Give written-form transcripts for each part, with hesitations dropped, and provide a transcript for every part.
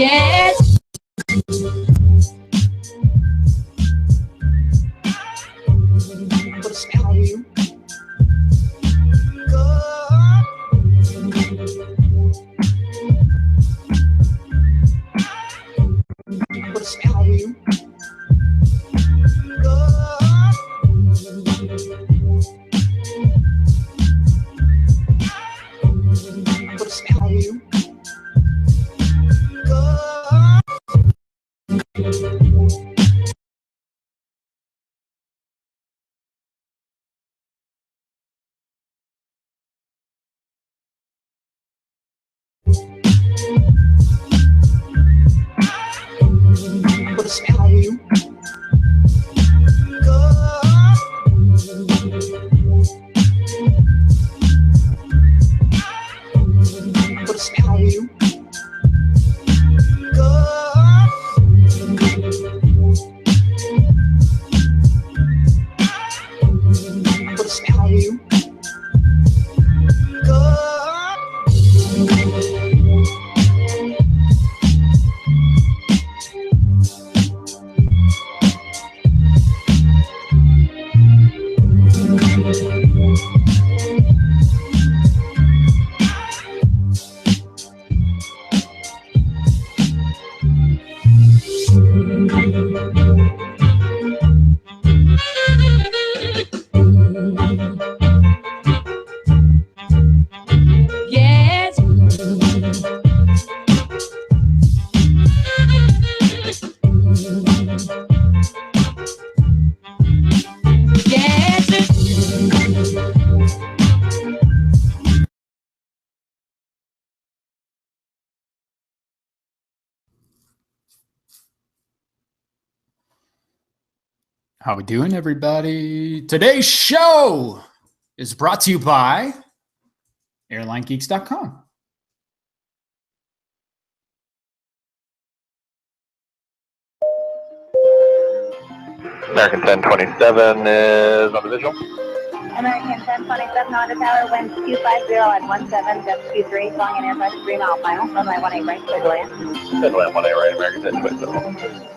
Yes. Put a spell on you. Put a spell on you. Put a spell on you. Put a spell on you. Put a spell on you. Put a spell on you. Yes. Yes. How we doing, everybody? Today's show is brought to you by airlinegeeks.com. American 1027 is on the visual. American 1027 on the tower, wind 250 and 17, depth 23, flying in air 3 mile final, runway 18 right, clear to land. Clear to land 18 right, American 1027.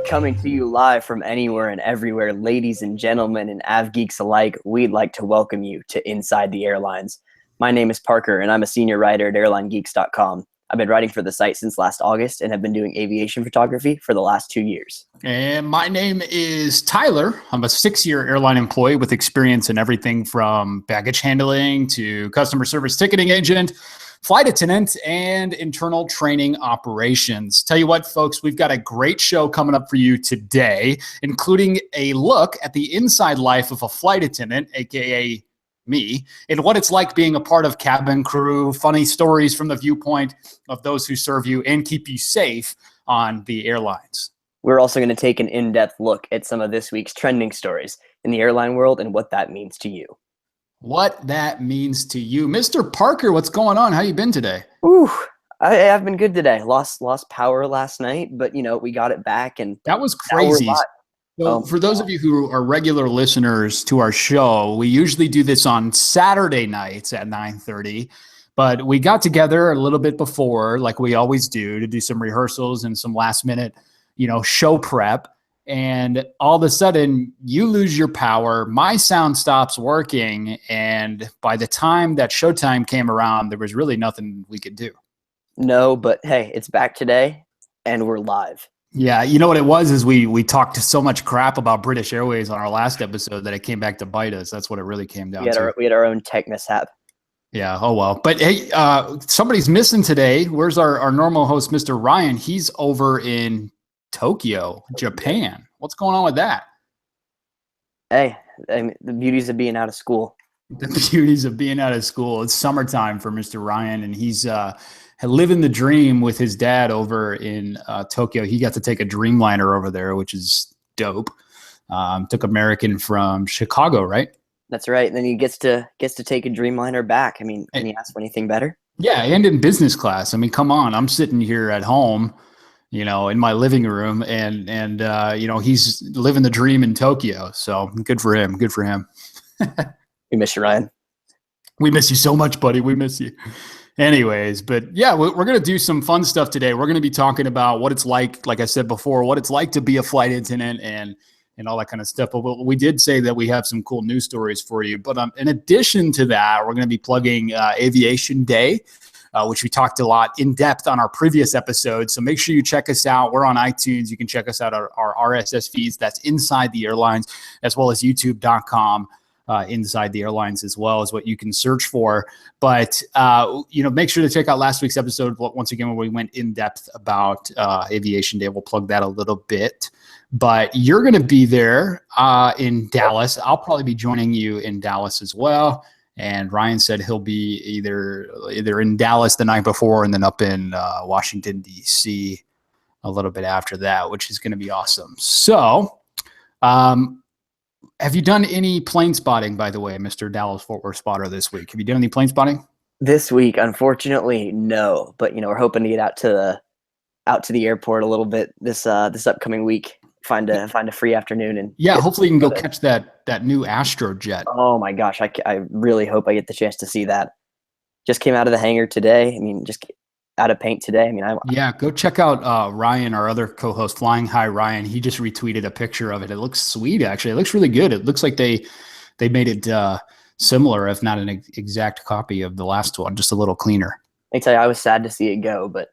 Coming to you live from anywhere and everywhere, ladies and gentlemen and av geeks alike, we'd like to welcome you to Inside the Airlines. My name is Parker, and I'm a senior writer at airlinegeeks.com. I've been writing for the site since last August and have been doing aviation photography for the last 2 years. And my name is Tyler. I'm a 6-year airline employee with experience in everything from baggage handling to customer service ticketing agent, flight attendant, and internal training operations. Tell you what, folks, we've got a great show coming up for you today, including a look at the inside life of a flight attendant, aka me, and what it's like being a part of cabin crew, funny stories from the viewpoint of those who serve you and keep you safe on the airlines. We're also going to take an in-depth look at some of this week's trending stories in the airline world and what that means to you. What that means to you. Mr. Parker, what's going on? How you been today? Ooh, I've been good today. Lost power last night, but we got it back, and that was now we're crazy. live. So for those of you who are regular listeners to our show, we usually do this on Saturday nights at 9:30, but we got together a little bit before, like we always do, to do some rehearsals and some last minute, show prep. And all of a sudden you lose your power, my sound stops working. And by the time that showtime came around, there was really nothing we could do. No, but hey, it's back today and we're live. Yeah, you know what it was is we talked so much crap about British Airways on our last episode that it came back to bite us. That's what it really came down to. We had our own tech mishap. Yeah, oh well. But hey, somebody's missing today. Where's our normal host, Mr. Ryan? He's over in Tokyo, Japan. What's going on with that? Hey, the beauties of being out of school. The beauties of being out of school. It's summertime for Mr. Ryan, and he's living the dream with his dad over in Tokyo. He got to take a Dreamliner over there, which is dope. Took American from Chicago, right? That's right. And then he gets to take a Dreamliner back. I mean, can you ask for anything better? Yeah, and in business class. I mean, come on. I'm sitting here at home, in my living room, and he's living the dream in Tokyo. So good for him. Good for him. We miss you, Ryan. We miss you so much, buddy. We miss you. Anyways, but yeah, we're going to do some fun stuff today. We're going to be talking about what it's like I said before, what it's like to be a flight attendant and all that kind of stuff. But we did say that we have some cool news stories for you. But in addition to that, we're going to be plugging Aviation Day, which we talked a lot in depth on our previous episode. So make sure you check us out. We're on iTunes. You can check us out our RSS feeds. That's Inside the Airlines, as well as youtube.com. Inside the Airlines as well is what you can search for. But, make sure to check out last week's episode once again, where we went in depth about Aviation Day. We'll plug that a little bit. But you're going to be there in Dallas. I'll probably be joining you in Dallas as well. And Ryan said he'll be either in Dallas the night before and then up in Washington, D.C. a little bit after that, which is going to be awesome. So, have you done any plane spotting, by the way, Mr. Dallas Fort Worth spotter this week? Have you done any plane spotting? This week, unfortunately, no. But we're hoping to get out to the airport a little bit this upcoming week. Find a free afternoon and hopefully you can go catch that new Astro jet. Oh my gosh, I really hope I get the chance to see that. Just came out of the hangar today. Just out of paint today. Go check out Ryan, our other co-host, Flying High Ryan. He just retweeted a picture of it. It looks sweet, actually. It looks really good. It looks like they made it similar, if not an exact copy of the last one, just a little cleaner. I tell you, I was sad to see it go, but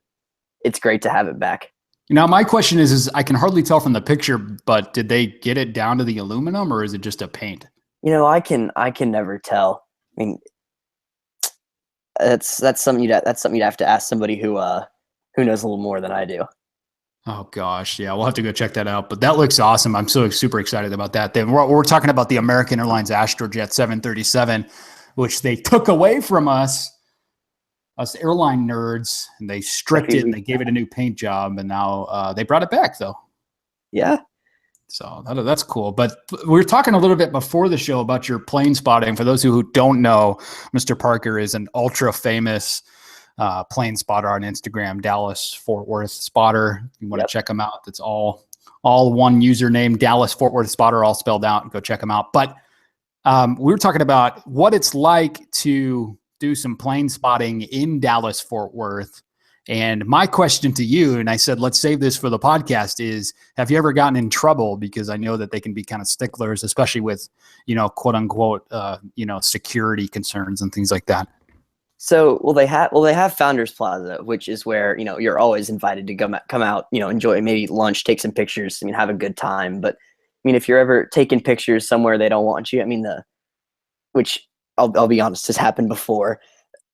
it's great to have it back. Now, my question is I can hardly tell from the picture, but did they get it down to the aluminum, or is it just a paint? I can never tell. That's something you'd have to ask somebody who knows a little more than I do. Oh gosh, yeah, we'll have to go check that out. But that looks awesome. I'm so super excited about that. Then we're talking about the American Airlines Astrojet 737, which they took away from us airline nerds, and they stripped it and they gave it a new paint job, and now they brought it back though. Yeah. So that's cool. But we were talking a little bit before the show about your plane spotting. For those who don't know, Mr. Parker is an ultra famous plane spotter on Instagram, Dallas Fort Worth spotter. You want to check him out. That's all one username, Dallas Fort Worth spotter, all spelled out. Go check him out. But we were talking about what it's like to do some plane spotting in Dallas Fort Worth. And my question to you, and I said, let's save this for the podcast, is have you ever gotten in trouble? Because I know that they can be kind of sticklers, especially with, quote unquote, security concerns and things like that. So, they have Founders Plaza, which is where, you're always invited to come out, enjoy maybe lunch, take some pictures, have a good time. But if you're ever taking pictures somewhere they don't want you, which I'll be honest, has happened before.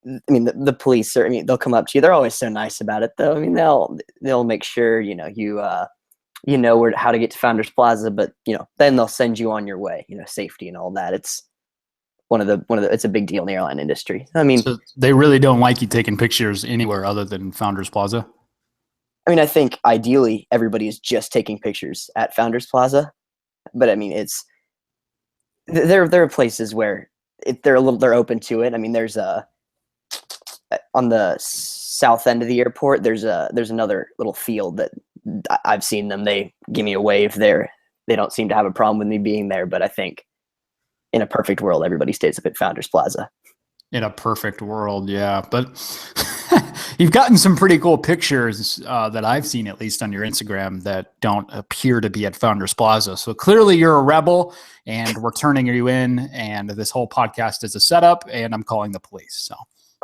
The police are, they'll come up to you. They're always so nice about it, though. They'll make sure, you know how to get to Founders Plaza, but, then they'll send you on your way, safety and all that. It's it's a big deal in the airline industry. So they really don't like you taking pictures anywhere other than Founders Plaza? I think ideally everybody is just taking pictures at Founders Plaza, but there are places where they're open to it. There's on the south end of the airport, there's another little field that I've seen them. They give me a wave there. They don't seem to have a problem with me being there, but I think in a perfect world, everybody stays up at Founders Plaza. In a perfect world, yeah. But you've gotten some pretty cool pictures that I've seen, at least on your Instagram, that don't appear to be at Founders Plaza. So clearly you're a rebel, and we're turning you in, and this whole podcast is a setup, and I'm calling the police. So.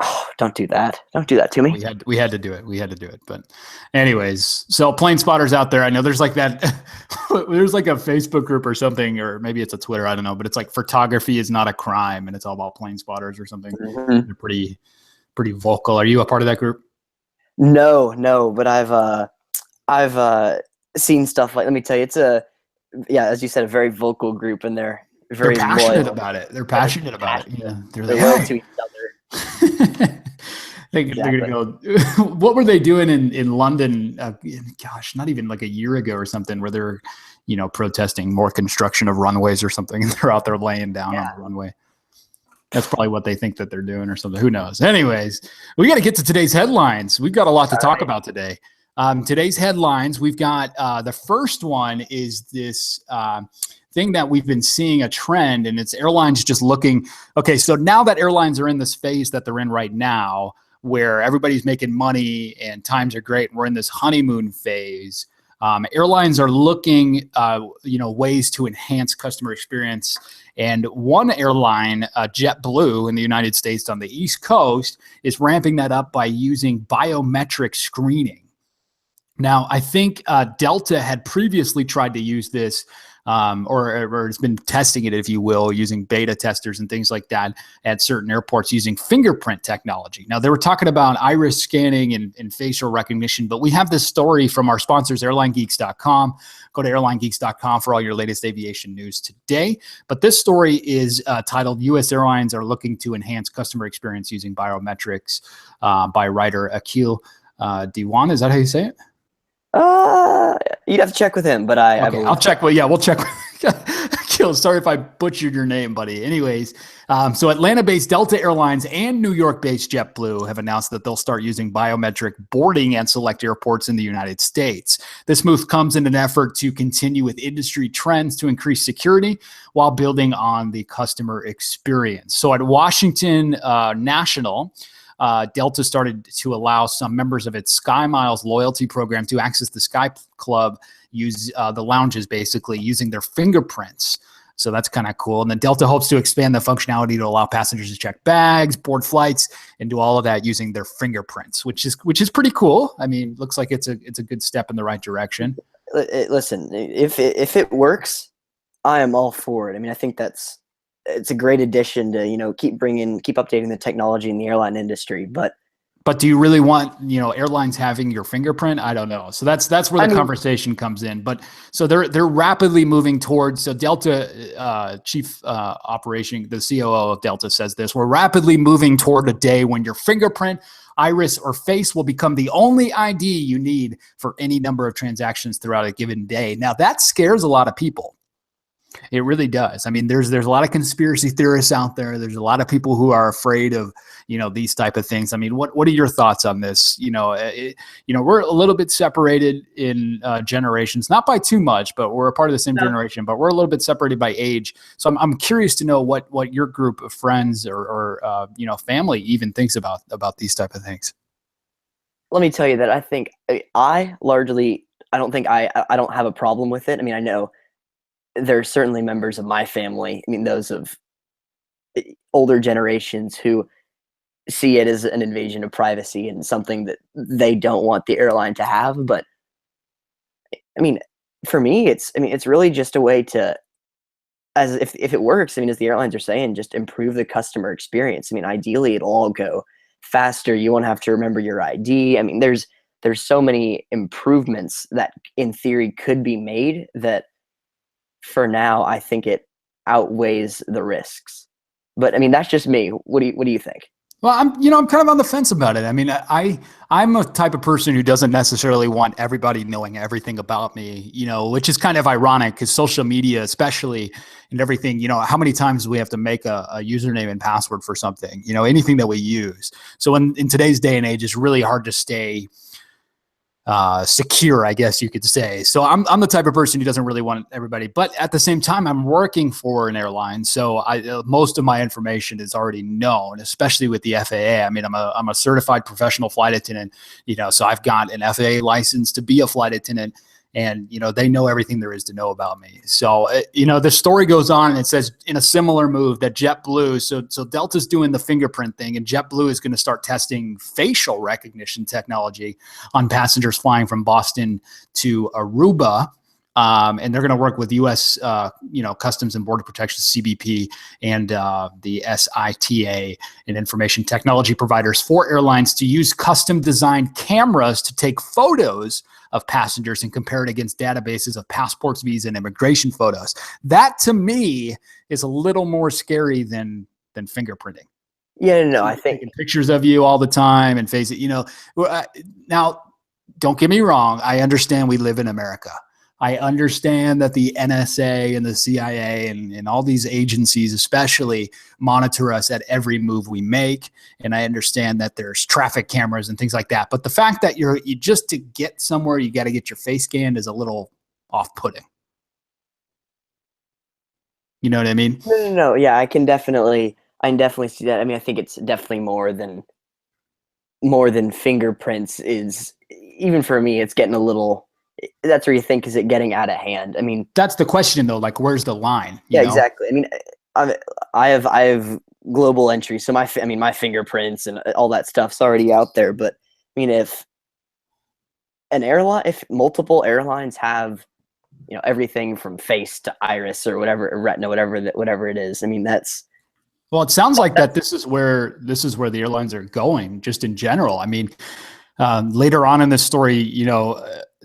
Oh, don't do that. Don't do that to me. We had to do it. But anyways, so plane spotters out there, I know there's like that, there's like a Facebook group or something, or maybe it's a Twitter, I don't know, but it's like photography is not a crime, and it's all about plane spotters or something. Mm-hmm. They're pretty vocal. Are you a part of that group? No, but I've seen stuff like, let me tell you, it's as you said, a very vocal group, and they're very passionate loyal about it. They're passionate about it. Yeah. They're loyal to each other. They're gonna go. What were they doing in London? Gosh, not even like a year ago or something, where they're, protesting more construction of runways or something. They're out there laying down on the runway. That's probably what they think that they're doing or something. Who knows? Anyways, we got to get to today's headlines. We've got a lot to talk about today. Today's headlines, we've got the first one is this thing that we've been seeing a trend, and it's airlines just looking. Okay, so now that airlines are in this phase that they're in right now, where everybody's making money and times are great, and we're in this honeymoon phase. Airlines are looking, ways to enhance customer experience. And one airline, JetBlue in the United States on the East Coast, is ramping that up by using biometric screening. Now, I think Delta had previously tried to use this, or has been testing it, if you will, using beta testers and things like that at certain airports using fingerprint technology. Now, they were talking about iris scanning and facial recognition, but we have this story from our sponsors, airlinegeeks.com. Go to airlinegeeks.com for all your latest aviation news today. But this story is titled, U.S. Airlines are looking to enhance customer experience using biometrics, by writer Akil Diwan. Is that how you say it? You'd have to check with him, but Okay, I'll check. Well, yeah, we'll check. Kill. Sorry if I butchered your name, buddy. Anyways, so Atlanta-based Delta Airlines and New York-based JetBlue have announced that they'll start using biometric boarding at select airports in the United States. This move comes in an effort to continue with industry trends to increase security while building on the customer experience. So at Washington National, Delta started to allow some members of its Sky Miles loyalty program to access the Sky Club, use the lounges basically using their fingerprints. So that's kind of cool. And then Delta hopes to expand the functionality to allow passengers to check bags, board flights, and do all of that using their fingerprints, which is pretty cool. I mean, looks like it's a good step in the right direction. Listen, if it works, I am all for it. I mean, I think it's a great addition to, keep updating the technology in the airline industry. But do you really want, airlines having your fingerprint? I don't know. So that's where the conversation comes in. But so they're rapidly moving towards, so Delta chief operation, the COO of Delta says this, we're rapidly moving toward a day when your fingerprint, iris, or face will become the only ID you need for any number of transactions throughout a given day. Now that scares a lot of people. It really does. I mean, there's a lot of conspiracy theorists out there. There's a lot of people who are afraid of, these type of things. I mean, what are your thoughts on this? We're a little bit separated in generations, not by too much, but we're a part of the same generation, but we're a little bit separated by age. So I'm curious to know what your group of friends or family even thinks about these type of things. Let me tell you that I don't have a problem with it. I mean, I know there are certainly members of my family, I mean, those of older generations, who see it as an invasion of privacy and something that they don't want the airline to have. But I mean, for me, it's really just a way to, as if it works, I mean, as the airlines are saying, just improve the customer experience. I mean, ideally it'll all go faster. You won't have to remember your ID. I mean, there's so many improvements that in theory could be made that, for now, I think it outweighs the risks. But I mean, that's just me. What do you think? Well, I'm kind of on the fence about it. I mean, I'm a type of person who doesn't necessarily want everybody knowing everything about me, which is kind of ironic because social media, especially, and everything, how many times do we have to make a username and password for something, anything that we use. So in today's day and age, it's really hard to stay secure, I guess you could say. So I'm the type of person who doesn't really want everybody, but at the same time, I'm working for an airline, so most of my information is already known, especially with the FAA. I mean, I'm a certified professional flight attendant, so I've got an FAA license to be a flight attendant, and they know everything there is to know about me. So the story goes on, and it says in a similar move that JetBlue, so Delta's doing the fingerprint thing, and JetBlue is going to start testing facial recognition technology on passengers flying from Boston to Aruba. And they're going to work with U.S. Customs and Border Protection, CBP, and the SITA and information technology providers for airlines to use custom-designed cameras to take photos of passengers and compare it against databases of passports, visa, and immigration photos. That, to me, is a little more scary than fingerprinting. Yeah, no, I think taking pictures of you all the time and face it. Now, don't get me wrong. I understand we live in America. I understand that the NSA and the CIA and all these agencies especially monitor us at every move we make. And I understand that there's traffic cameras and things like that. But the fact that you just to get somewhere, you got to get your face scanned is a little off-putting. You know what I mean? No. Yeah, I can definitely see that. I mean, I think it's definitely more than fingerprints is. Even for me, it's getting a little. That's where you think, is it getting out of hand? I mean, that's the question though. Like, where's the line? Yeah, exactly. I mean, I have global entry, so my fingerprints and all that stuff's already out there. But I mean, if multiple airlines have, everything from face to iris or whatever, retina, whatever it is. I mean, that's. Well, it sounds like that this is where the airlines are going, just in general. I mean, later on in this story,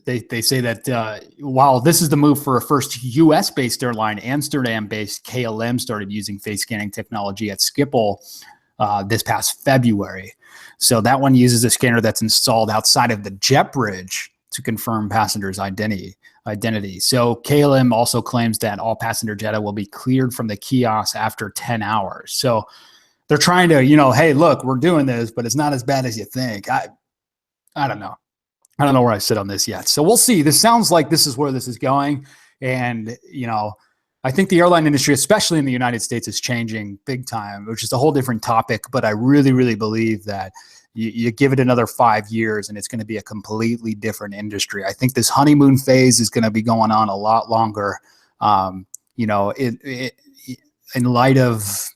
they say that while this is the move for a first U.S.-based airline, Amsterdam-based KLM started using face scanning technology at Schiphol this past February. So that one uses a scanner that's installed outside of the jet bridge to confirm passengers' identity. So KLM also claims that all passenger data will be cleared from the kiosk after 10 hours. So they're trying to, hey, look, we're doing this, but it's not as bad as you think. I don't know. I don't know where I sit on this yet. So we'll see. This sounds like this is where this is going. And, I think the airline industry, especially in the United States, is changing big time, which is a whole different topic. But I really, really believe that you give it another 5 years and it's going to be a completely different industry. I think this honeymoon phase is going to be going on a lot longer. In light of,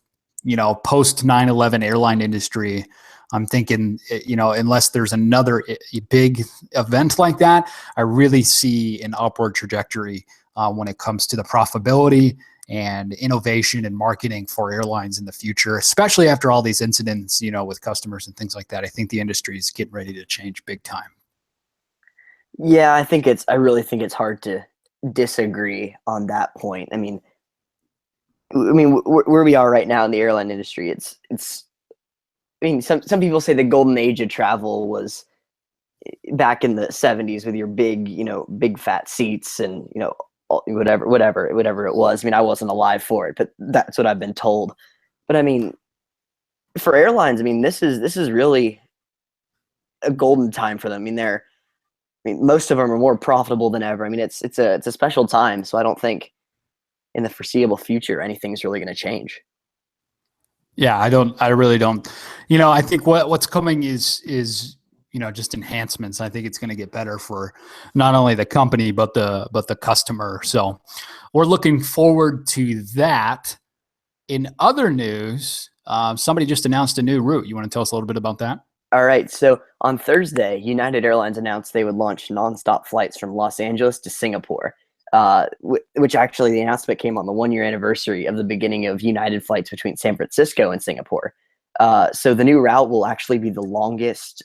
post 9/11 airline industry, I'm thinking, unless there's another big event like that, I really see an upward trajectory when it comes to the profitability and innovation and marketing for airlines in the future, especially after all these incidents, with customers and things like that. I think the industry is getting ready to change big time. Yeah, I really think it's hard to disagree on that point. I mean, where we are right now in the airline industry, it's. I mean, some people say the golden age of travel was back in the 70s with your big fat seats and whatever it was. I mean, I wasn't alive for it, but that's what I've been told. But I mean, for airlines, I mean, this is really a golden time for them. I mean, most of them are more profitable than ever. I mean, it's a special time, so I don't think in the foreseeable future anything's really going to change. Yeah, I really don't. I think what's coming is just enhancements. I think it's going to get better for not only the company, but the customer. So we're looking forward to that. In other news, somebody just announced a new route. You want to tell us a little bit about that? All right. So on Thursday, United Airlines announced they would launch nonstop flights from Los Angeles to Singapore. Which actually the announcement came on the 1-year anniversary of the beginning of United flights between San Francisco and Singapore. So the new route will actually be the longest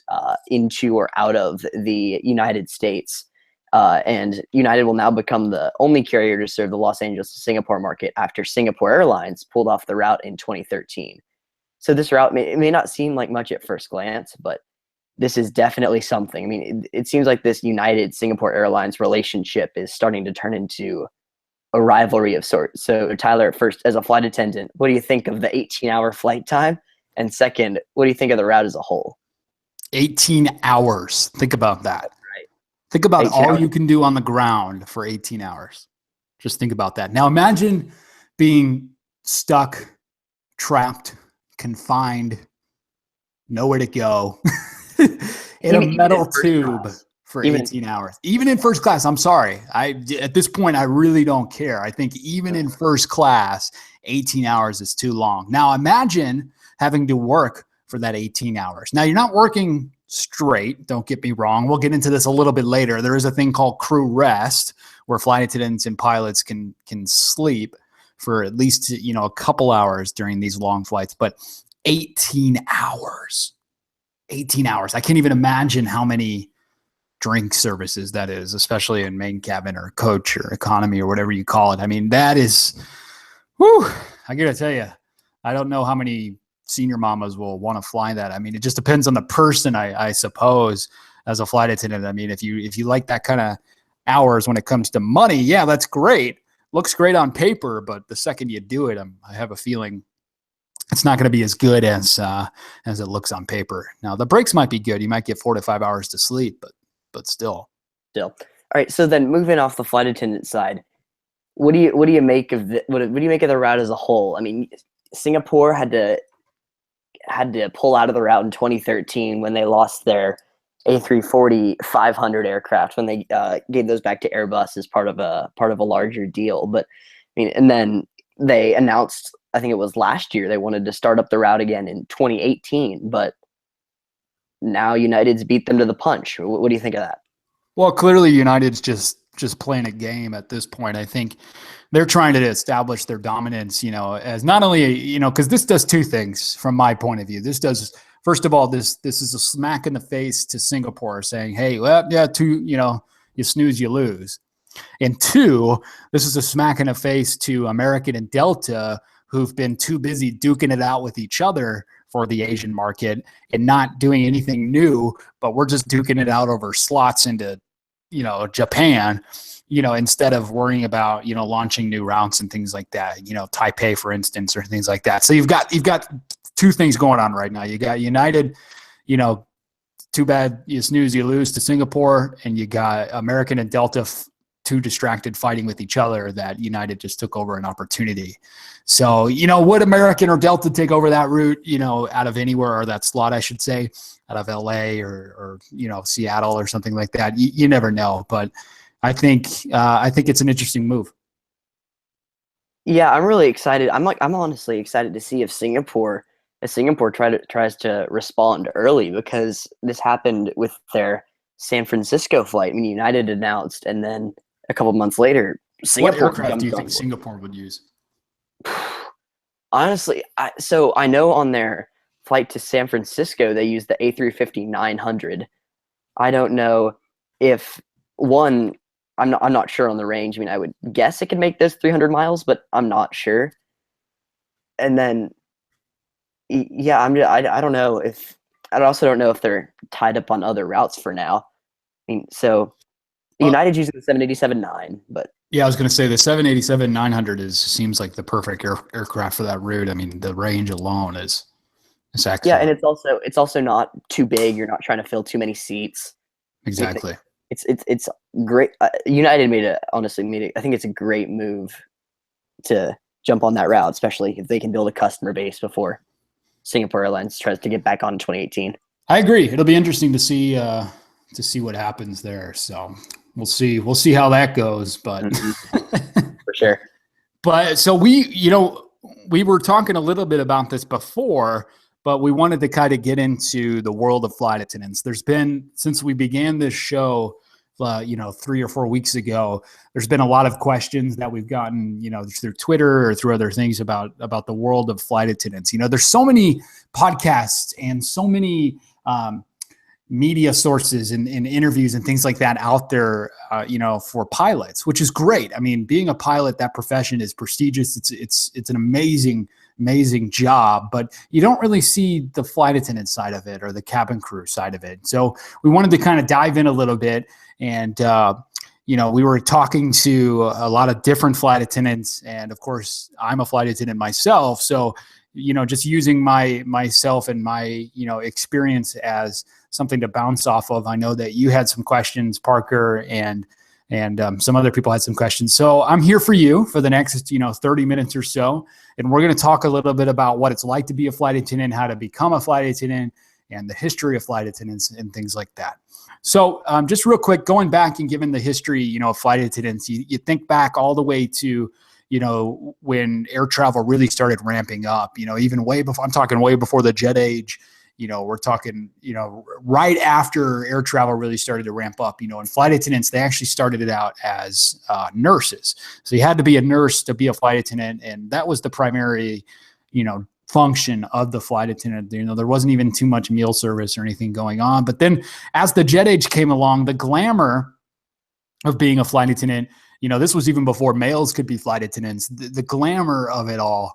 into or out of the United States. And United will now become the only carrier to serve the Los Angeles to Singapore market after Singapore Airlines pulled off the route in 2013. So this route may not seem like much at first glance, but this is definitely something. I mean, it seems like this United Singapore Airlines relationship is starting to turn into a rivalry of sorts. So Tyler, first, as a flight attendant, what do you think of the 18-hour flight time? And second, what do you think of the route as a whole? 18 hours. Think about that. Right. Think about all hours. You can do on the ground for 18 hours. Just think about that. Now imagine being stuck, trapped, confined, nowhere to go. in a metal tube for 18 hours. Even in first class, I'm sorry. At this point, I really don't care. I think even in first class, 18 hours is too long. Now imagine having to work for that 18 hours. Now you're not working straight. Don't get me wrong. We'll get into this a little bit later. There is a thing called crew rest where flight attendants and pilots can sleep for at least, a couple hours during these long flights, but 18 hours. 18 hours. I can't even imagine how many drink services that is, especially in main cabin or coach or economy or whatever you call it. I mean, that is, I gotta tell you, I don't know how many senior mamas will want to fly that. I mean, it just depends on the person, I suppose, as a flight attendant. I mean, if you like that kind of hours when it comes to money. Yeah, that's great. Looks great on paper, but the second you do it, I have a feeling it's not going to be as good as it looks on paper. Now, the breaks might be good. You might get 4 to 5 hours to sleep, but still. All right. So then, moving off the flight attendant side, what do you make of what do you make of the route as a whole? I mean, Singapore had to pull out of the route in 2013 when they lost their A340-500 aircraft, when they gave those back to Airbus as part of a larger deal. But I mean, and then they announced, I think it was last year, they wanted to start up the route again in 2018, but now United's beat them to the punch. What do you think of that? Well, clearly United's just playing a game at this point. I think they're trying to establish their dominance, as not only, because this does two things from my point of view. This does, first of all, this is a smack in the face to Singapore saying, hey, well, yeah, you snooze, you lose. And two, this is a smack in the face to American and Delta, who've been too busy duking it out with each other for the Asian market and not doing anything new, but we're just duking it out over slots into, Japan, instead of worrying about, launching new routes and things like that, Taipei, for instance, or things like that. So you've got two things going on right now. You got United, too bad you snooze, you lose to Singapore, and you got American and Delta too distracted fighting with each other that United just took over an opportunity. So, would American or Delta take over that route, out of anywhere, or that slot, I should say, out of LA or Seattle or something like that? You never know, but I think it's an interesting move. Yeah, I'm really excited. I'm honestly excited to see if Singapore tries to respond early, because this happened with their San Francisco flight. I mean, United announced, and then a couple months later, Singapore. What aircraft do you think Singapore would use? Honestly, I know on their flight to San Francisco, they used the A350-900. I don't know if I'm not sure on the range. I mean, I would guess it could make this 300 miles, but I'm not sure. And then, yeah, I don't know if I also don't know if they're tied up on other routes for now. I mean, so United's using the 787-9, but yeah, I was going to say the 787-900 seems like the perfect aircraft for that route. I mean, the range alone is excellent. Yeah, and it's also not too big. You're not trying to fill too many seats. Exactly. It's great. United I think it's a great move to jump on that route, especially if they can build a customer base before Singapore Airlines tries to get back on in 2018. I agree. It'll be interesting to see what happens there. So we'll see how that goes, but for sure. But so we were talking a little bit about this before, but we wanted to kind of get into the world of flight attendants. There's been, since we began this show, 3 or 4 weeks ago, there's been a lot of questions that we've gotten, through Twitter or through other things about the world of flight attendants. There's so many podcasts and so many media sources and interviews and things like that out there, for pilots, which is great. I mean, being a pilot, that profession is prestigious. It's an amazing job, but you don't really see the flight attendant side of it or the cabin crew side of it. So we wanted to kind of dive in a little bit, and we were talking to a lot of different flight attendants, and of course, I'm a flight attendant myself. So just using myself and my experience as something to bounce off of. I know that you had some questions, Parker, and some other people had some questions. So I'm here for you for the next 30 minutes or so, and we're going to talk a little bit about what it's like to be a flight attendant, how to become a flight attendant, and the history of flight attendants and things like that. So just real quick, going back and given the history of flight attendants, you think back all the way to when air travel really started ramping up, even way before, I'm talking way before the jet age, we're talking, right after air travel really started to ramp up, and flight attendants, they actually started it out as nurses. So you had to be a nurse to be a flight attendant. And that was the primary, function of the flight attendant. There wasn't even too much meal service or anything going on. But then as the jet age came along, the glamour of being a flight attendant, this was even before males could be flight attendants. The glamour of it all,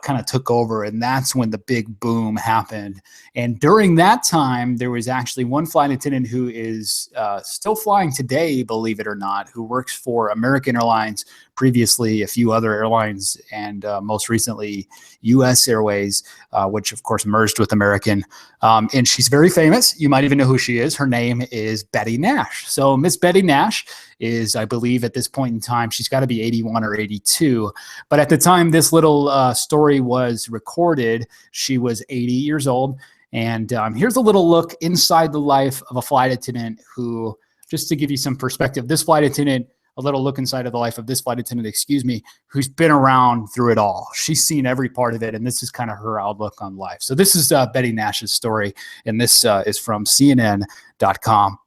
kind of took over. And that's when the big boom happened. And during that time, there was actually one flight attendant who is still flying today, believe it or not, who works for American Airlines, previously a few other airlines, and most recently U.S. Airways, which of course merged with American. And she's very famous. You might even know who she is. Her name is Betty Nash. So Miss Betty Nash is, I believe at this point in time, she's got to be 81 or 82. But at the time this little story was recorded, she was 80 years old. And here's a little look inside the life of a flight attendant who, just to give you some perspective, a little look inside of the life of this flight attendant, who's been around through it all. She's seen every part of it, and this is kind of her outlook on life. So this is Betty Nash's story, and this is from CNN.com.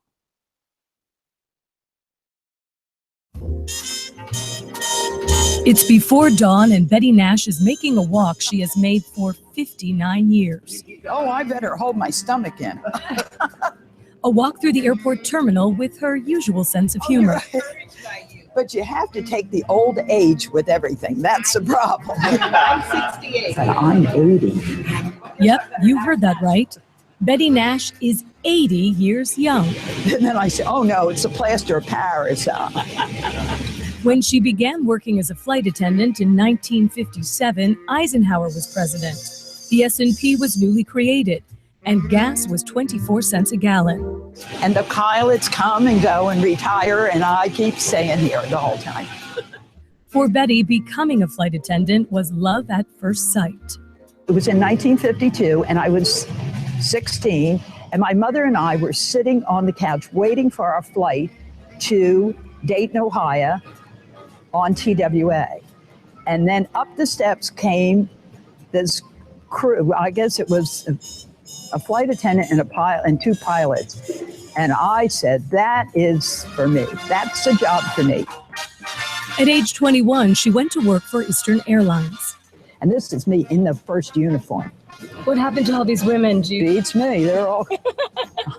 It's before dawn, and Betty Nash is making a walk she has made for 59 years. Oh, I better hold my stomach in. A walk through the airport terminal with her usual sense of humor. But you have to take the old age with everything. That's the problem. I'm 68. And I'm 80. Yep, you heard that right. Betty Nash is 80 years young. And then I said, oh no, it's a plaster of Paris. When she began working as a flight attendant in 1957, Eisenhower was president. The S&P was newly created, and gas was 24 cents a gallon. And the pilots come and go and retire, and I keep staying here the whole time. For Betty, becoming a flight attendant was love at first sight. It was in 1952, and I was 16, and my mother and I were sitting on the couch waiting for our flight to Dayton, Ohio on TWA. And then up the steps came this crew. I guess it was a flight attendant and a pilot and two pilots. And I said, that is for me. That's the job for me. At age 21, she went to work for Eastern Airlines. And this is me in the first uniform. What happened to all these women? Beats me. They're all,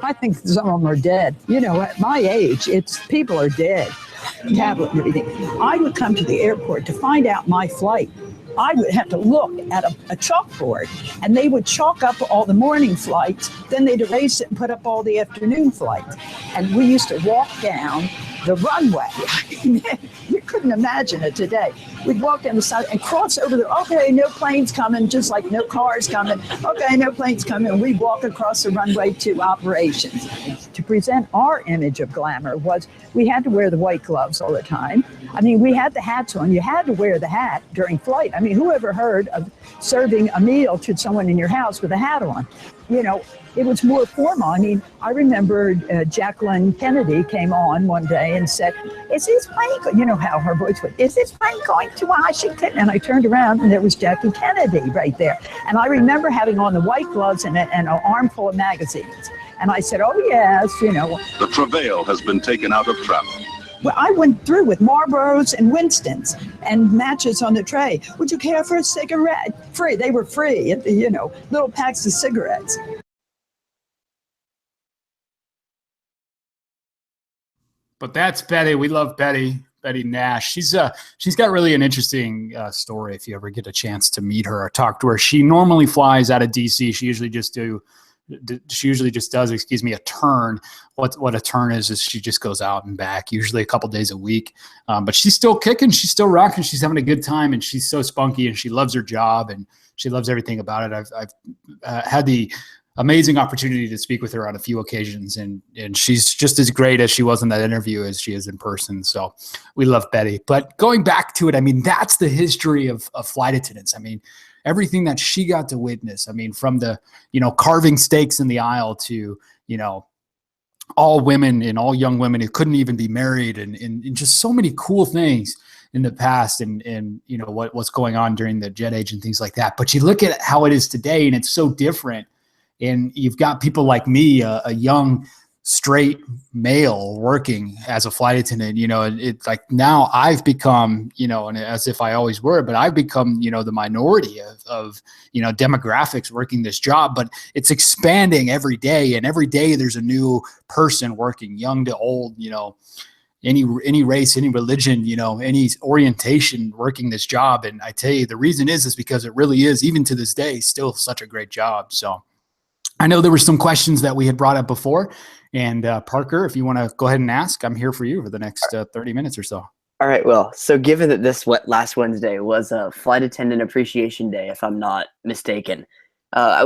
I think some of them are dead. You know, at my age, people are dead. Tablet reading. I would come to the airport to find out my flight. I would have to look at a chalkboard, and they would chalk up all the morning flights, then they'd erase it and put up all the afternoon flights. And we used to walk down the runway. You couldn't imagine it today. We'd walk down the side and cross over there. Okay, no planes coming, just like no cars coming. Okay, no planes coming. And we'd walk across the runway to operations. To present our image of glamour was we had to wear the white gloves all the time. I mean, we had the hats on. You had to wear the hat during flight. I mean, who ever heard of serving a meal to someone in your house with a hat on? You know, it was more formal. I mean, I remember Jacqueline Kennedy came on one day and said, is this plane, you know how her voice was, is this plane going to Washington? And I turned around and there was Jackie Kennedy right there. And I remember having on the white gloves and an armful of magazines. And I said, oh yes, you know. The travail has been taken out of travel. Well, I went through with Marlboros and Winstons and matches on the tray. Would you care for a cigarette? Free, they were free, you know, little packs of cigarettes. But that's Betty. We love Betty Nash. She's got really an interesting story if you ever get a chance to meet her or talk to her. She normally flies out of DC. She usually just does a turn. What a turn is she just goes out and back, usually a couple days a week. But she's still kicking, she's still rocking, she's having a good time, and she's so spunky, and she loves her job, and she loves everything about it. I've had the amazing opportunity to speak with her on a few occasions, and she's just as great as she was in that interview as she is in person. So we love Betty. But going back to it, I mean, that's the history of flight attendants. I mean, everything that she got to witness. I mean, from the, carving steaks in the aisle to, all women and all young women who couldn't even be married, and just so many cool things in the past, and what's going on during the jet age and things like that. But you look at how it is today, and it's so different. And you've got people like me, a young straight male working as a flight attendant, it's like now I've become, and as if I always were, but I've become, the minority of demographics working this job. But it's expanding every day, and every day there's a new person working, young to old, any race, any religion, any orientation working this job. And I tell you, the reason is because it really is, even to this day, still such a great job. So I know there were some questions that we had brought up before. And Parker, if you want to go ahead and ask, I'm here for you for the next 30 minutes or so. All right. Well, so given that this last Wednesday was a Flight Attendant Appreciation Day, if I'm not mistaken,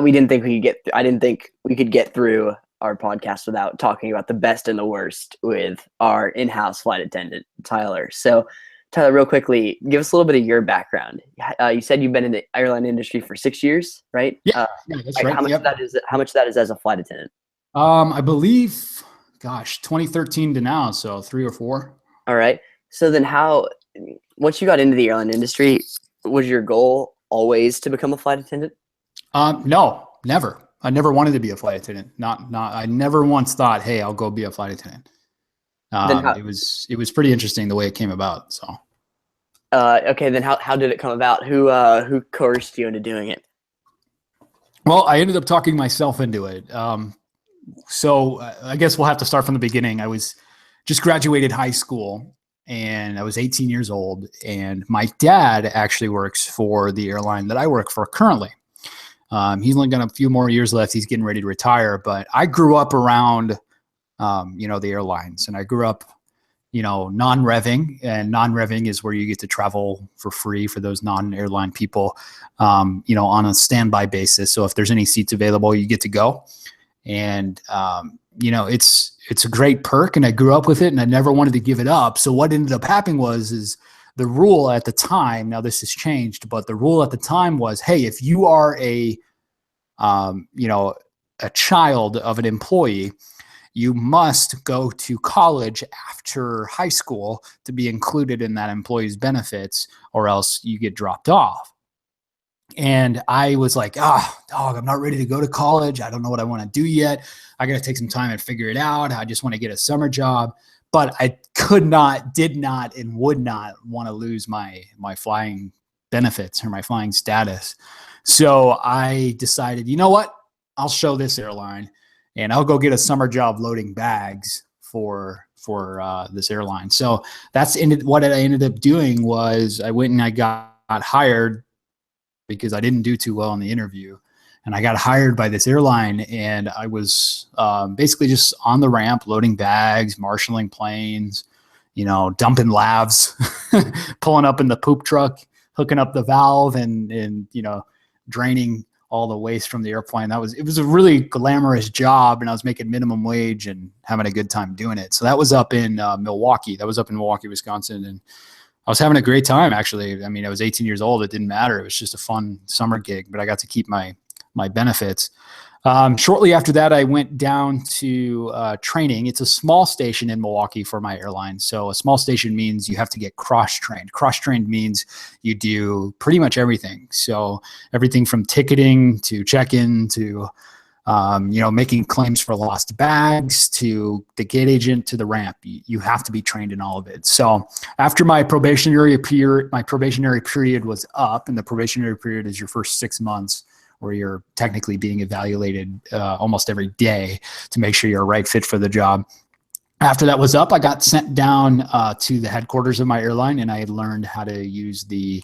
we didn't think we could get. I didn't think we could get through our podcast without talking about the best and the worst with our in-house flight attendant, Tyler. So, Tyler, real quickly, give us a little bit of your background. You said you've been in the airline industry for 6 years, right? Yeah, that's right. How much of that is? How much of that is as a flight attendant? I believe, 2013 to now, so 3 or 4. All right. So then, once you got into the airline industry, was your goal always to become a flight attendant? No, never. I never wanted to be a flight attendant. I never once thought, hey, I'll go be a flight attendant. It was pretty interesting the way it came about. So, okay, then how did it come about? Who coerced you into doing it? Well, I ended up talking myself into it. So I guess we'll have to start from the beginning. I was just graduated high school and I was 18 years old, and my dad actually works for the airline that I work for currently. He's only got a few more years left. He's getting ready to retire, but I grew up around, the airlines, and I grew up, non-revving, and non-revving is where you get to travel for free for those non-airline people, on a standby basis. So if there's any seats available, you get to go. And, it's a great perk, and I grew up with it, and I never wanted to give it up. So what ended up happening is the rule at the time, now this has changed, but the rule at the time was, hey, if you are a child of an employee, you must go to college after high school to be included in that employee's benefits, or else you get dropped off. And I was like, dog, I'm not ready to go to college. I don't know what I want to do yet. I got to take some time and figure it out. I just want to get a summer job. But I did not, and would not want to lose my flying benefits or my flying status. So I decided, you know what? I'll show this airline, and I'll go get a summer job loading bags for this airline. So what I ended up doing was I went and I got hired because I didn't do too well in the interview. And I got hired by this airline, and I was basically just on the ramp, loading bags, marshaling planes, dumping lavs, pulling up in the poop truck, hooking up the valve, and draining all the waste from the airplane. It was a really glamorous job, and I was making minimum wage and having a good time doing it. So that was up in Milwaukee. That was up in Milwaukee, Wisconsin, and I was having a great time, actually. I mean, I was 18 years old. It didn't matter. It was just a fun summer gig, but I got to keep my benefits. Shortly after that, I went down to training. It's a small station in Milwaukee for my airline. So a small station means you have to get cross-trained. Cross-trained means you do pretty much everything. So everything from ticketing to check-in to making claims for lost bags, to the gate agent, to the ramp. You have to be trained in all of it. So after my probationary period was up, and the probationary period is your first 6 months, where you're technically being evaluated almost every day to make sure you're a right fit for the job. After that was up, I got sent down to the headquarters of my airline, and I learned how to use the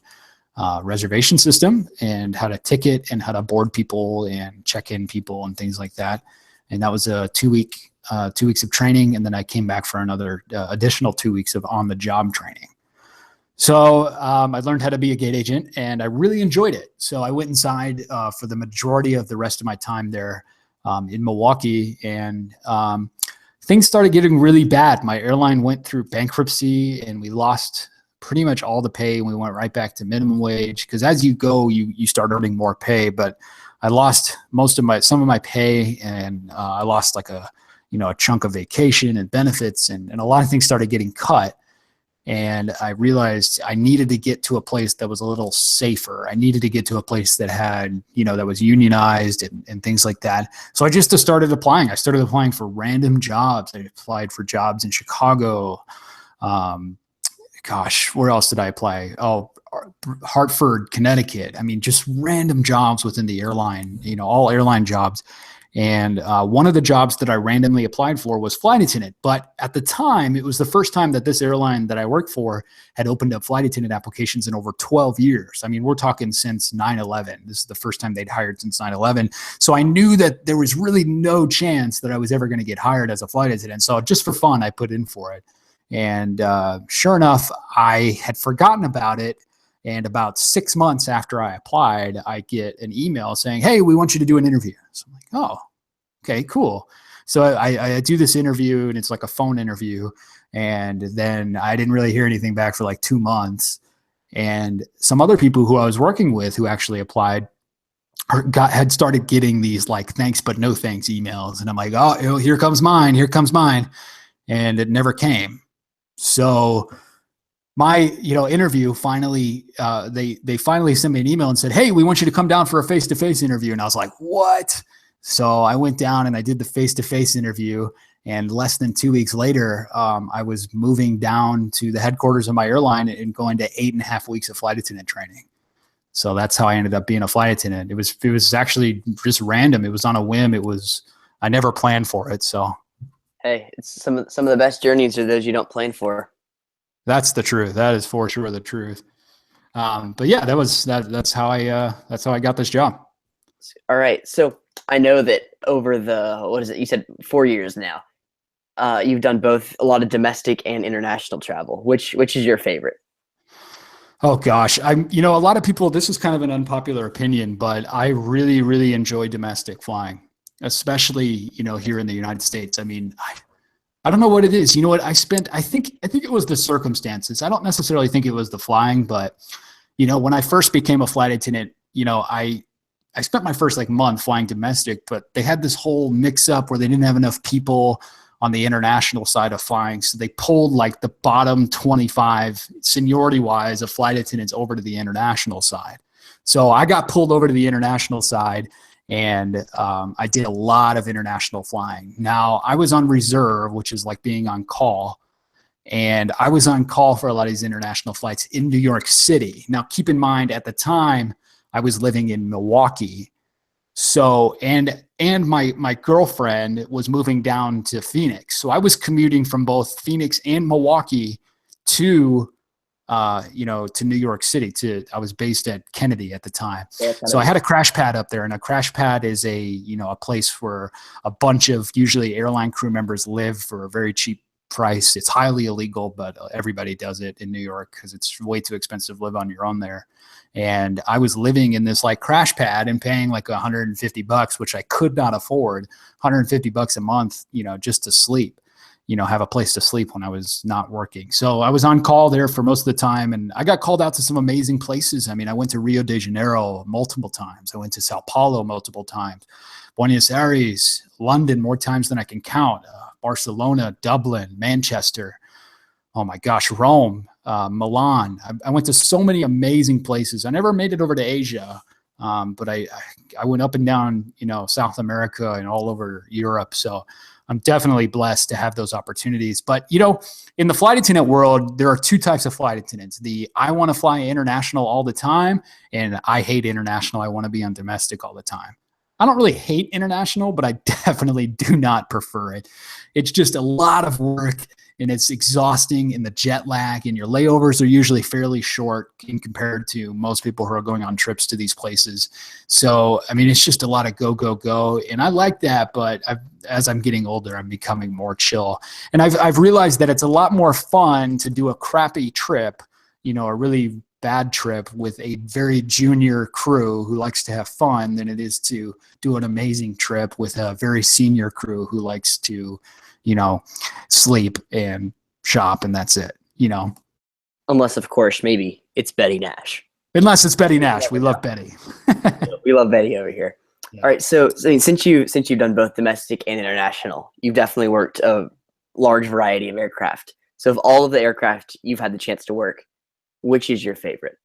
reservation system, and how to ticket, and how to board people and check in people and things like that. And that was a 2 weeks of training. And then I came back for another additional 2 weeks of on the job training. So I learned how to be a gate agent, and I really enjoyed it. So I went inside for the majority of the rest of my time there in Milwaukee, and things started getting really bad. My airline went through bankruptcy, and we lost pretty much all the pay, and we went right back to minimum wage, because as you go, you start earning more pay. But I lost some of my pay, and I lost like a chunk of vacation and benefits, and a lot of things started getting cut. And I realized I needed to get to a place that was a little safer. I needed to get to a place that had, that was unionized and things like that. So I just started applying. I started applying for random jobs. I applied for jobs in Chicago. Where else did I apply? Oh, Hartford, Connecticut. I mean, just random jobs within the airline, all airline jobs. And one of the jobs that I randomly applied for was flight attendant. But at the time, it was the first time that this airline that I worked for had opened up flight attendant applications in over 12 years. I mean, we're talking since 9/11. This is the first time they'd hired since 9/11. So I knew that there was really no chance that I was ever going to get hired as a flight attendant. So just for fun, I put in for it. And sure enough, I had forgotten about it. And about 6 months after I applied, I get an email saying, hey, we want you to do an interview. So I'm like, oh, okay, cool. So I do this interview, and it's like a phone interview. And then I didn't really hear anything back for like 2 months. And some other people who I was working with who actually applied had started getting these like thanks but no thanks emails. And I'm like, oh, here comes mine. Here comes mine. And it never came. So my, interview finally, they finally sent me an email and said, hey, we want you to come down for a face-to-face interview. And I was like, what? So I went down and I did the face-to-face interview. And less than 2 weeks later, I was moving down to the headquarters of my airline and going to 8.5 weeks of flight attendant training. So that's how I ended up being a flight attendant. It was actually just random. It was on a whim. I never planned for it. So, hey, it's some of the best journeys are those you don't plan for. That's the truth. That is for sure the truth. But yeah, that's how I got this job. All right. So I know that over you said 4 years now, you've done both a lot of domestic and international travel. Which is your favorite? Oh gosh. A lot of people, this is kind of an unpopular opinion, but I really, really enjoy domestic flying, especially, here in the United States. I mean, I don't know what it is. You know what I think it was the circumstances. I don't necessarily think it was the flying, but when I first became a flight attendant, I spent my first month flying domestic, but they had this whole mix up where they didn't have enough people on the international side of flying. So they pulled the bottom 25 seniority wise of flight attendants over to the international side. So I got pulled over to the international side. And I did a lot of international flying. Now, I was on reserve, which is like being on call. And I was on call for a lot of these international flights in New York City. Now, keep in mind, at the time, I was living in Milwaukee. So, and my girlfriend was moving down to Phoenix. So I was commuting from both Phoenix and Milwaukee to New York City. I was based at Kennedy at the time. So I had a crash pad up there, and a crash pad is a place where a bunch of usually airline crew members live for a very cheap price. It's highly illegal, but everybody does it in New York because it's way too expensive to live on your own there. And I was living in this crash pad and paying $150, which I could not afford. $150 a month, just to sleep. Have a place to sleep when I was not working. So I was on call there for most of the time, and I got called out to some amazing places. I mean, I went to Rio de Janeiro multiple times. I went to Sao Paulo multiple times, Buenos Aires, London more times than I can count, Barcelona, Dublin, Manchester, oh my gosh, Rome, Milan. I went to so many amazing places. I never made it over to Asia, but I went up and down, South America and all over Europe. So I'm definitely blessed to have those opportunities. But, in the flight attendant world, there are two types of flight attendants. I want to fly international all the time, and I hate international. I want to be on domestic all the time. I don't really hate international, but I definitely do not prefer it. It's just a lot of work, and it's exhausting, and the jet lag, and your layovers are usually fairly short in compared to most people who are going on trips to these places. So, I mean, it's just a lot of go, go, go. And I like that, but as I'm getting older, I'm becoming more chill. And I've realized that it's a lot more fun to do a crappy trip, a really bad trip with a very junior crew who likes to have fun than it is to do an amazing trip with a very senior crew who likes to sleep and shop, and that's it, Unless, of course, maybe it's Betty Nash. Unless it's Betty Nash. We love Betty. We love Betty over here. Yeah. All right. So since you've done both domestic and international, you've definitely worked a large variety of aircraft. So of all of the aircraft you've had the chance to work, which is your favorite?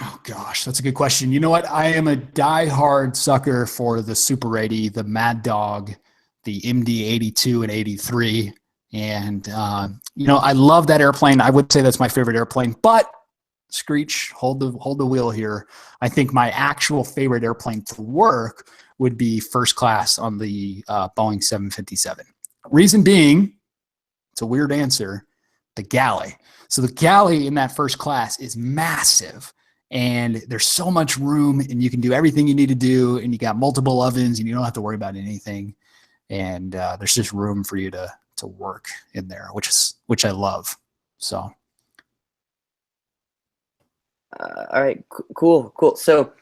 Oh gosh, that's a good question. You know what? I am a diehard sucker for the Super 80, the Mad Dog, the MD 82 and 83. And, I love that airplane. I would say that's my favorite airplane, but Screech, hold the wheel here. I think my actual favorite airplane to work would be first class on the Boeing 757. Reason being, it's a weird answer, the galley. So the galley in that first class is massive, and there's so much room, and you can do everything you need to do, and you got multiple ovens, and you don't have to worry about anything. And there's just room for you to work in there, which I love. So. All right, cool. So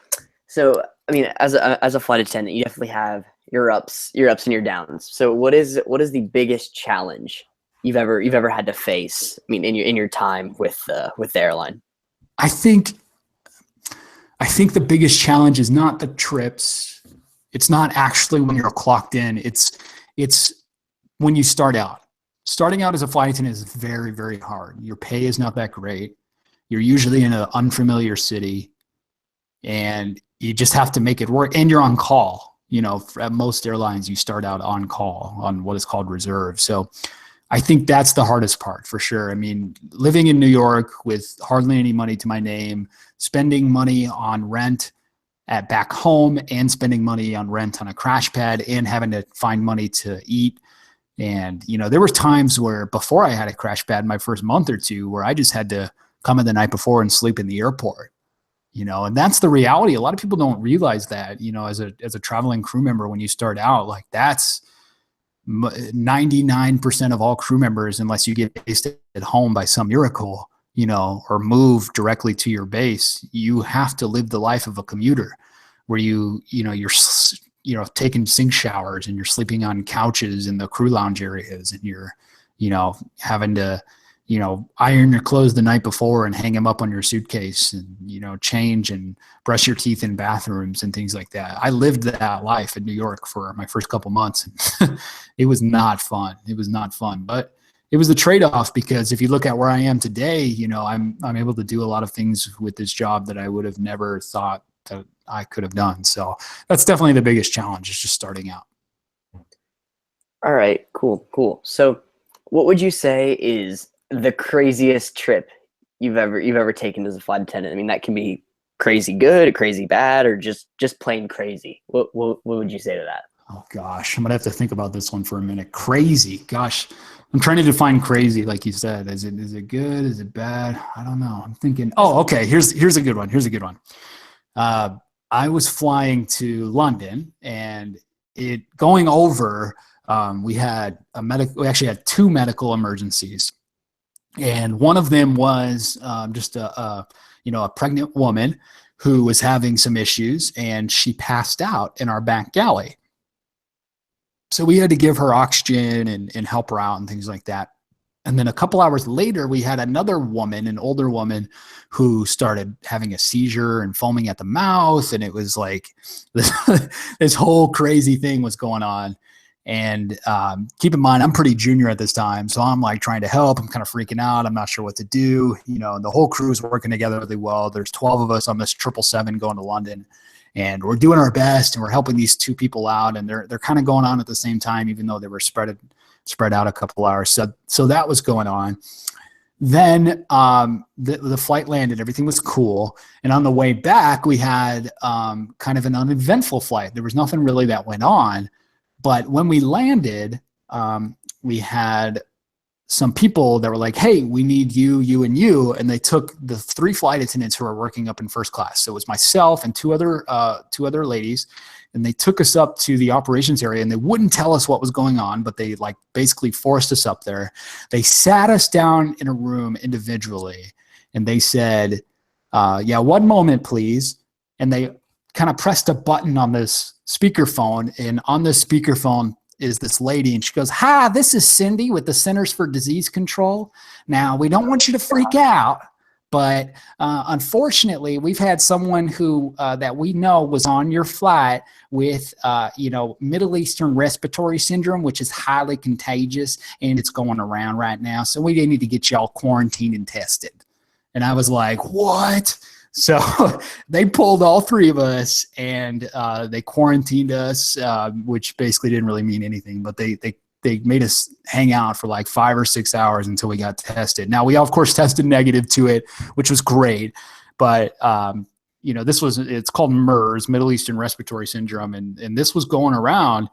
I mean, as a flight attendant, you definitely have your ups and your downs. So what is the biggest challenge you've ever had to face? I mean, in your time with the airline. I think the biggest challenge is not the trips. It's not actually when you're clocked in. It's when you start out. Starting out as a flight attendant is very, very hard. Your pay is not that great. You're usually in an unfamiliar city, and you just have to make it work. And you're on call. You know, at most airlines, you start out on call on what is called reserve. So I think that's the hardest part for sure. I mean, living in New York with hardly any money to my name, spending money on rent at back home, and spending money on rent on a crash pad, and having to find money to eat. And, you know, there were times where before I had a crash pad, my first month or two, where I just had to come in the night before and sleep in the airport, you know, and that's the reality. A lot of people don't realize that, you know, as a traveling crew member, when you start out, like that's 99% of all crew members, unless you get based at home by some miracle, you know, or move directly to your base, you have to live the life of a commuter where you're taking sink showers, and you're sleeping on couches in the crew lounge areas, and you're, you know, having to, you know, iron your clothes the night before and hang them up on your suitcase, and, you know, change and brush your teeth in bathrooms and things like that. I lived that life in New York for my first couple months. It was not fun. It was not fun, but it was the trade-off, because if you look at where I am today, you know, I'm able to do a lot of things with this job that I would have never thought that I could have done. So that's definitely the biggest challenge, is just starting out. All right, cool. So what would you say is the craziest trip you've ever taken as a flight attendant? I mean, that can be crazy good, crazy bad, or just plain crazy. What would you say to that? Oh gosh, I'm gonna have to think about this one for a minute. Crazy, gosh, I'm trying to define crazy, like you said. Is it good? Is it bad? I don't know. I'm thinking. Oh, okay. Here's a good one. I was flying to London, and going over. We actually had two medical emergencies. And one of them was just a pregnant woman who was having some issues, and she passed out in our back galley. So we had to give her oxygen and help her out and things like that. And then a couple hours later, we had another woman, an older woman, who started having a seizure and foaming at the mouth. And it was like this whole crazy thing was going on. And keep in mind, I'm pretty junior at this time, so I'm like trying to help. I'm kind of freaking out. I'm not sure what to do. You know, the whole crew is working together really well. There's 12 of us on this 777 going to London, and we're doing our best, and we're helping these two people out, and they're kind of going on at the same time, even though they were spread out a couple hours. So that was going on. Then the flight landed. Everything was cool, and on the way back, we had kind of an uneventful flight. There was nothing really that went on. But when we landed, we had some people that were like, hey, we need you, you, and you. And they took the three flight attendants who were working up in first class. So it was myself and two other ladies. And they took us up to the operations area, and they wouldn't tell us what was going on, but they like basically forced us up there. They sat us down in a room individually, and they said, yeah, one moment, please. And they kind of pressed a button on this speakerphone, and on this speakerphone is this lady, and she goes, hi, this is Cindy with the Centers for Disease Control. Now, we don't want you to freak out, but unfortunately, we've had someone who that we know was on your flight with Middle Eastern respiratory syndrome, which is highly contagious, and it's going around right now. So we need to get y'all quarantined and tested. And I was like, what? So they pulled all three of us, and they quarantined us, which basically didn't really mean anything, but they they made us hang out for like 5 or 6 hours until we got tested. Now we of course tested negative to it, which was great, but it's called MERS, Middle Eastern Respiratory Syndrome, and this was going around.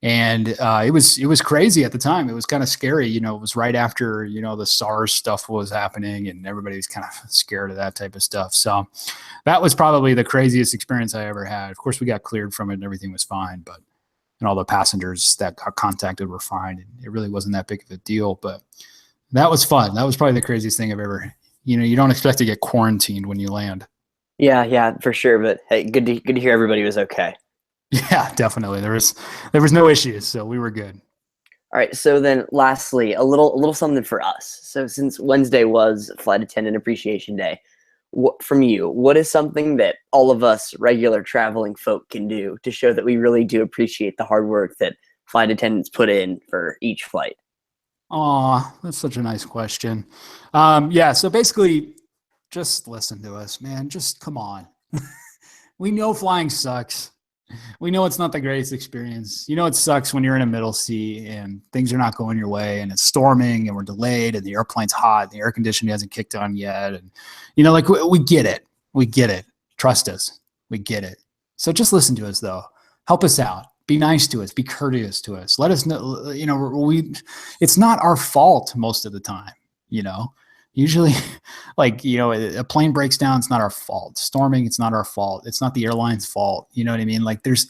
And it was crazy at the time. It was kind of scary. It was right after, the SARS stuff was happening and everybody was kind of scared of that type of stuff. So that was probably the craziest experience I ever had. Of course, we got cleared from it and everything was fine, and all the passengers that got contacted were fine. And it really wasn't that big of a deal, but that was fun. That was probably the craziest thing I've ever, you don't expect to get quarantined when you land. Yeah, for sure. But hey, good to hear everybody was okay. Yeah, definitely. There was no issues, so we were good. All right. So then lastly, a little something for us. So since Wednesday was Flight Attendant Appreciation Day, from you, what is something that all of us regular traveling folk can do to show that we really do appreciate the hard work that flight attendants put in for each flight? Oh, that's such a nice question. So basically just listen to us, man. Just come on. We know flying sucks. We know it's not the greatest experience. It sucks when you're in a middle seat and things are not going your way and it's storming and we're delayed and the airplane's hot and the air conditioning hasn't kicked on yet. And, we get it. We get it. Trust us. We get it. So just listen to us though. Help us out. Be nice to us. Be courteous to us. Let us know, it's not our fault most of the time, Usually, a plane breaks down, it's not our fault. Storming, it's not our fault. It's not the airline's fault. You know what I mean? Like there's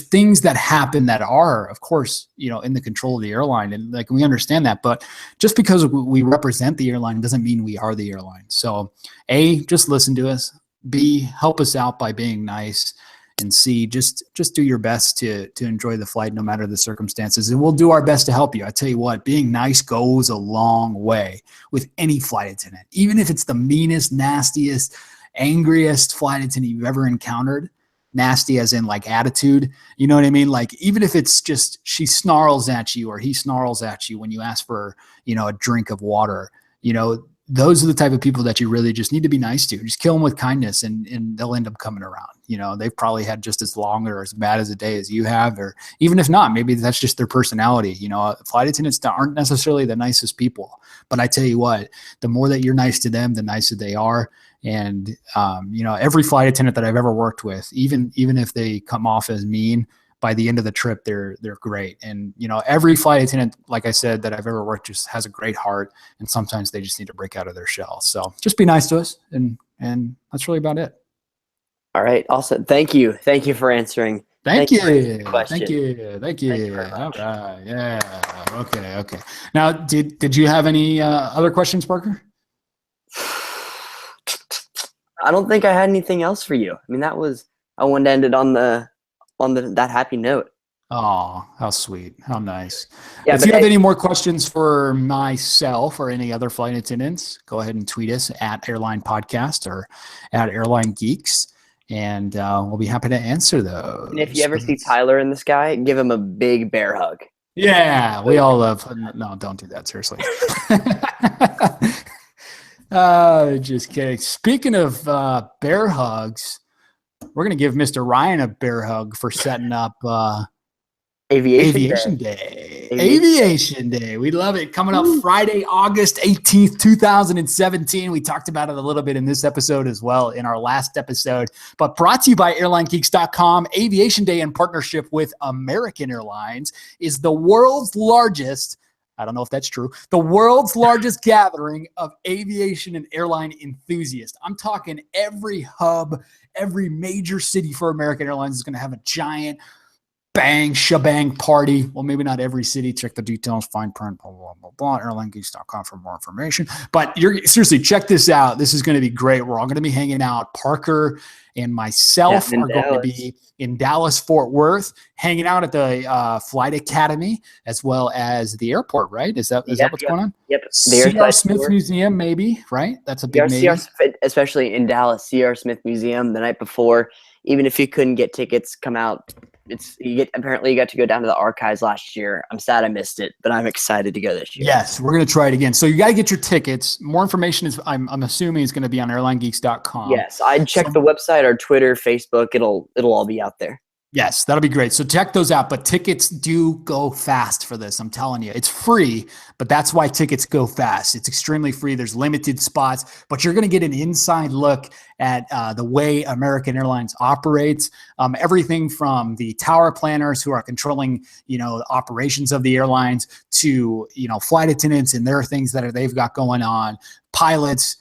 things that happen that are, of course, in the control of the airline. And we understand that. But just because we represent the airline doesn't mean we are the airline. So A, just listen to us. B, help us out by being nice. And C, just do your best to enjoy the flight no matter the circumstances. And we'll do our best to help you. I tell you what, being nice goes a long way with any flight attendant. Even if it's the meanest, nastiest, angriest flight attendant you've ever encountered, nasty as in attitude, you know what I mean? Even if it's just she snarls at you or he snarls at you when you ask for, a drink of water, those are the type of people that you really just need to be nice to. Just kill them with kindness and they'll end up coming around. They've probably had just as long or as bad as a day as you have, or even if not, maybe that's just their personality. Flight attendants aren't necessarily the nicest people, but I tell you what, the more that you're nice to them, the nicer they are. And, every flight attendant that I've ever worked with, even if they come off as mean, by the end of the trip, they're great. And, every flight attendant, like I said, that I've ever worked just has a great heart. And sometimes they just need to break out of their shell. So just be nice to us. And that's really about it. All right. Awesome. Thank you. Thank you for answering. Thank you. Thank you. All right. Yeah. Okay. Now, did you have any other questions, Parker? I don't think I had anything else for you. I mean, I wanted to end it on that happy note. Oh, how sweet. How nice. Yeah, if you have any more questions for myself or any other flight attendants, go ahead and tweet us at Airline Podcast or at Airline Geeks, and we'll be happy to answer those. And if you ever see Tyler in the sky, give him a big bear hug. Yeah, we all love. No, don't do that. Seriously. Just kidding. Speaking of bear hugs, we're going to give Mr. Ryan a bear hug for setting up Aviation Day. Aviation Day. We love it. Coming up Friday, August 18th, 2017. We talked about it a little bit in this episode as well in our last episode, but brought to you by AirlineGeeks.com. Aviation Day in partnership with American Airlines is the world's largest, I don't know if that's true, the world's largest gathering of aviation and airline enthusiasts. I'm talking every hub, every major city for American Airlines is going to have a giant bang, shebang party. Well, maybe not every city. Check the details, fine print, blah, blah, blah, blah. AirlineGeeks.com for more information. But seriously, check this out. This is going to be great. We're all going to be hanging out. Parker and myself are going to be in Dallas, Fort Worth, hanging out at the Flight Academy as well as the airport, right? Is that what's going on? Yep. C.R. Smith Museum, maybe, right? That's a big maybe. Especially in Dallas, C.R. Smith Museum the night before. Even if you couldn't get tickets, come out. Apparently you got to go down to the archives last year. I'm sad I missed it, but I'm excited to go this year. Yes, we're going to try it again. So you got to get your tickets. More information is, I'm assuming, is going to be on airlinegeeks.com. Yes, I'd check the website, our Twitter, Facebook. It'll all be out there. Yes, that'll be great. So check those out, but tickets do go fast for this. I'm telling you, it's free, but that's why tickets go fast. It's extremely free. There's limited spots, but you're going to get an inside look at the way American Airlines operates. Everything from the tower planners who are controlling, the operations of the airlines to, flight attendants and their things that they've got going on, pilots,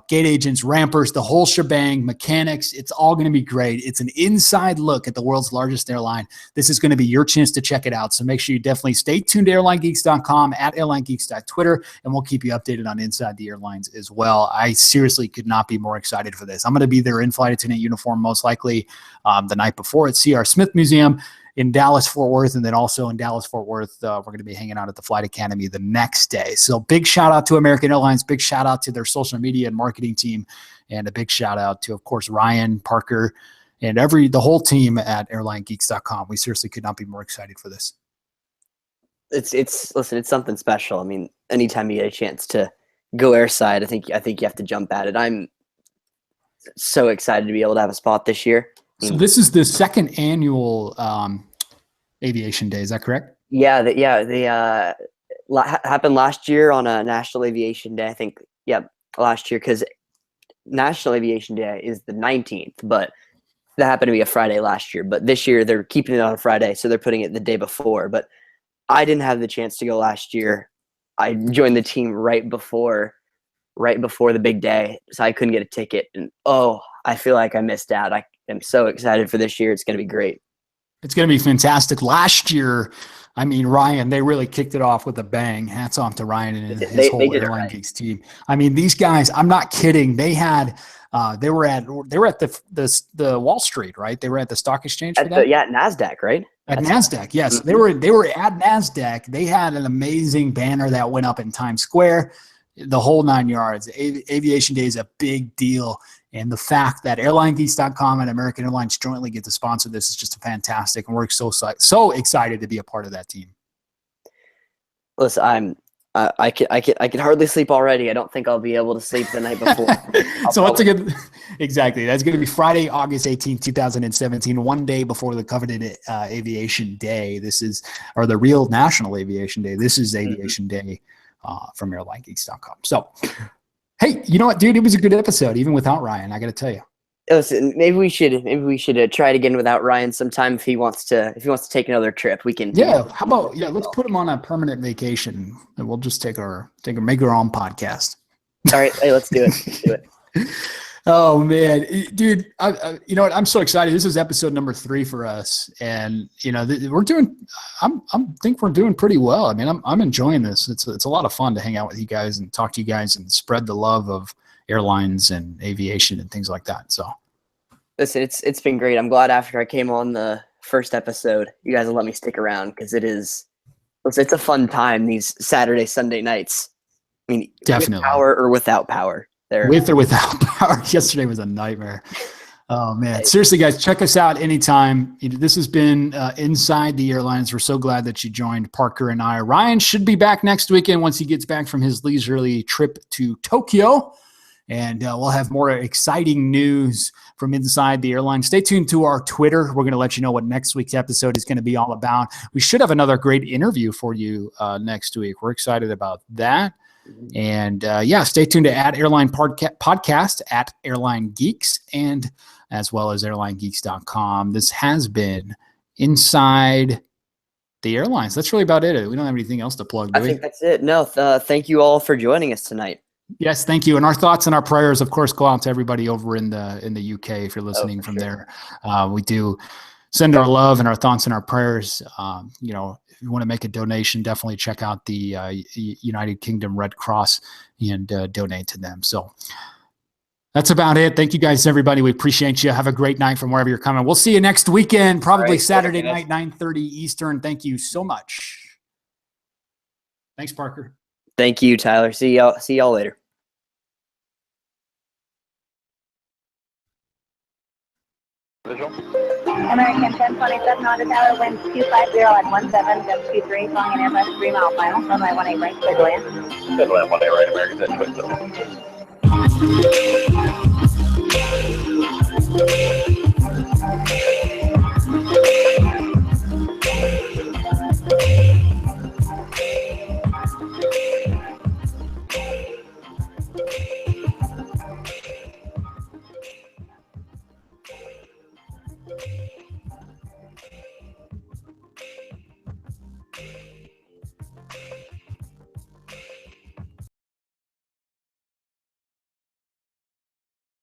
gate agents, rampers, the whole shebang, mechanics. It's all going to be great. It's an inside look at the world's largest airline. This is going to be your chance to check it out. So make sure you definitely stay tuned to airlinegeeks.com, at airlinegeeks.twitter, and we'll keep you updated on Inside the Airlines as well. I seriously could not be more excited for this. I'm going to be there in flight attendant uniform, most likely the night before at C.R. Smith Museum in Dallas-Fort Worth, and then also in Dallas-Fort Worth, we're going to be hanging out at the Flight Academy the next day. So big shout out to American Airlines, big shout out to their social media and marketing team, and a big shout out to, of course, Ryan, Parker, and the whole team at airlinegeeks.com. We seriously could not be more excited for this. Listen, it's something special. I mean, anytime you get a chance to go airside, I think you have to jump at it. I'm so excited to be able to have a spot this year. So this is the second annual Aviation Day. Is that correct? Yeah, they happened last year on a National Aviation Day. I think, last year, because National Aviation Day is the 19th, but that happened to be a Friday last year. But this year they're keeping it on a Friday, so they're putting it the day before. But I didn't have the chance to go last year. I joined the team right before the big day, so I couldn't get a ticket. And I feel like I missed out. I am so excited for this year. It's going to be great. It's going to be fantastic. Last year, I mean, Ryan, they really kicked it off with a bang. Hats off to Ryan and his whole Airline Geeks team. I mean, these guys, I'm not kidding. They had, they were at the Wall Street, right? They were at the stock exchange for that? At NASDAQ, right? At NASDAQ, yes. Mm-hmm. They were at NASDAQ. They had an amazing banner that went up in Times Square, the whole 9 yards. Aviation Day is a big deal. And the fact that airlinegeeks.com and American Airlines jointly get to sponsor this is just fantastic. And we're so excited to be a part of that team. Listen, I can hardly sleep already. I don't think I'll be able to sleep the night before. Exactly. That's going to be Friday, August 18th, 2017, one day before the coveted Aviation Day. Or the real National Aviation Day. This is Aviation Day from airlinegeeks.com. So, hey, you know what, dude? It was a good episode, even without Ryan. I got to tell you. Listen, maybe we should try it again without Ryan sometime if he wants to take another trip. We can. Yeah. How about let's put him on a permanent vacation, and we'll just make our own podcast. All right, hey, let's do it. Let's do it. Oh man, dude, you know what? I'm so excited. This is episode number 3 for us, and we're doing. think we're doing pretty well. I mean, I'm enjoying this. It's a lot of fun to hang out with you guys and talk to you guys and spread the love of airlines and aviation and things like that. So, listen, it's been great. I'm glad after I came on the first episode, you guys will let me stick around because it's a fun time these Saturday, Sunday nights. I mean, definitely with power or without power. With or without power. Yesterday was a nightmare. Oh man, seriously guys, check us out anytime. This has been Inside the Airlines. We're so glad that you joined Parker and I. Ryan should be back next weekend once he gets back from his leisurely trip to Tokyo. And we'll have more exciting news from Inside the Airline. Stay tuned to our Twitter. We're going to let you know what next week's episode is going to be all about. We should have another great interview for you next week. We're excited about that. And stay tuned to @Airline Podcast, @Airline Geeks, and as well as airlinegeeks.com. This has been Inside the Airlines. That's really about it. We don't have anything else to plug, do we? I think that's it. No, thank you all for joining us tonight. Yes, thank you. And our thoughts and our prayers, of course, go out to everybody over in the UK if you're listening from there. We do send our love and our thoughts and our prayers. If you want to make a donation, definitely check out the United Kingdom Red Cross and donate to them. So that's about it. Thank you guys, everybody. We appreciate you. Have a great night from wherever you're coming. We'll see you next weekend, probably Saturday night, 9:30 Eastern. Thank you so much. Thanks, Parker. Thank you, Tyler. See y'all later. American 1027 on the tower, wind 250 at 17, depth 23, flying an Airbus 3 mile final, runway 18 right, clear to land. Clear to land 18 right, American 1027.